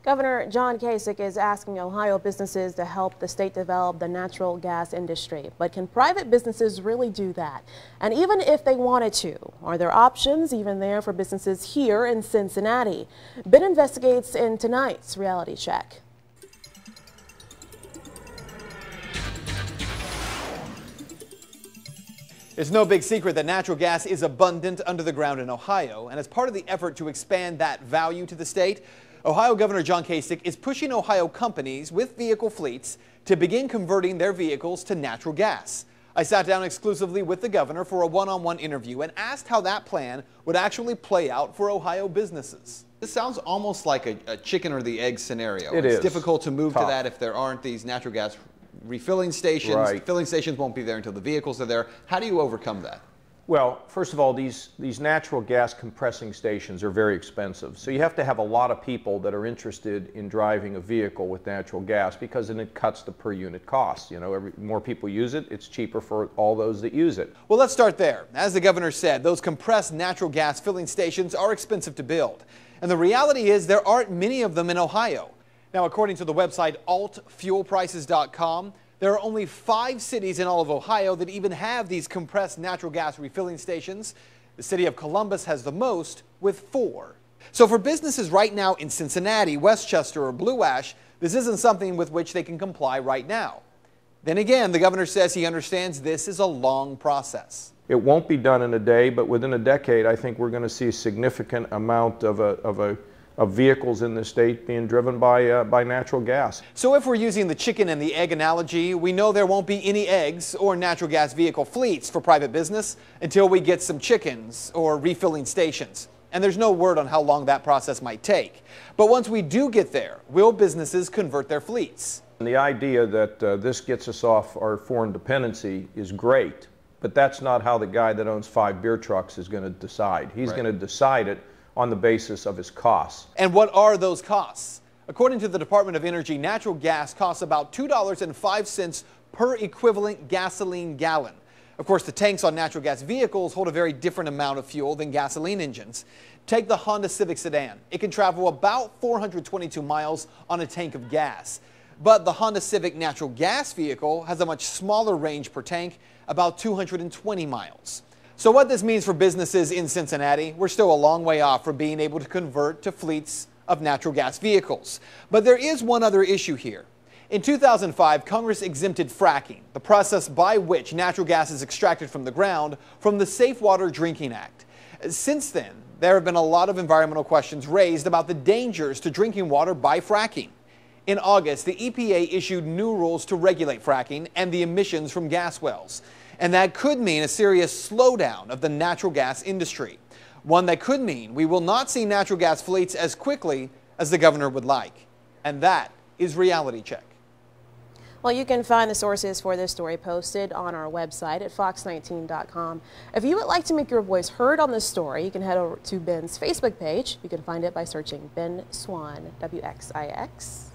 Governor John Kasich is asking Ohio businesses to help the state develop the natural gas industry. But can private businesses really do that? And even if they wanted to, are there options even there for businesses here in Cincinnati? Ben investigates in tonight's Reality Check. It's no big secret that natural gas is abundant under the ground in Ohio, and as part of the effort to expand that value to the state, Ohio Governor John Kasich is pushing Ohio companies with vehicle fleets to begin converting their vehicles to natural gas. I sat down exclusively with the governor for a one-on-one interview and asked how that plan would actually play out for Ohio businesses. This sounds almost like a chicken or the egg scenario. It's difficult to move to that if there aren't these natural gas refilling stations. Right. Filling stations won't be there until the vehicles are there. How do you overcome that? Well, first of all, these natural gas compressing stations are very expensive. So you have to have a lot of people that are interested in driving a vehicle with natural gas, because then it cuts the per unit cost. You know, more people use it, it's cheaper for all those that use it. Well, let's start there. As the governor said, those compressed natural gas filling stations are expensive to build. And the reality is there aren't many of them in Ohio. Now, according to the website altfuelprices.com, there are only 5 cities in all of Ohio that even have these compressed natural gas refilling stations. The city of Columbus has the most, with 4. So for businesses right now in Cincinnati, Westchester, or Blue Ash, this isn't something with which they can comply right now. Then again, the governor says he understands this is a long process. It won't be done in a day, but within a decade, I think we're going to see a significant amount of vehicles in the state being driven by natural gas. So if we're using the chicken and the egg analogy, we know there won't be any eggs or natural gas vehicle fleets for private business until we get some chickens or refilling stations. And there's no word on how long that process might take. But once we do get there, will businesses convert their fleets? And the idea that this gets us off our foreign dependency is great, but that's not how the guy that owns 5 beer trucks is going to decide. He's going to decide it on the basis of his costs. And what are those costs? According to the Department of Energy, natural gas costs about $2.05 per equivalent gasoline gallon. Of course, the tanks on natural gas vehicles hold a very different amount of fuel than gasoline engines. Take the Honda Civic sedan. It can travel about 422 miles on a tank of gas. But the Honda Civic natural gas vehicle has a much smaller range per tank, about 220 miles. So what this means for businesses in Cincinnati, we're still a long way off from being able to convert to fleets of natural gas vehicles. But there is one other issue here. In 2005, Congress exempted fracking, the process by which natural gas is extracted from the ground, from the Safe Water Drinking Act. Since then, there have been a lot of environmental questions raised about the dangers to drinking water by fracking. In August, the EPA issued new rules to regulate fracking and the emissions from gas wells. And that could mean a serious slowdown of the natural gas industry. One that could mean we will not see natural gas fleets as quickly as the governor would like. And that is Reality Check. Well, you can find the sources for this story posted on our website at fox19.com. If you would like to make your voice heard on this story, you can head over to Ben's Facebook page. You can find it by searching Ben Swann, WXIX.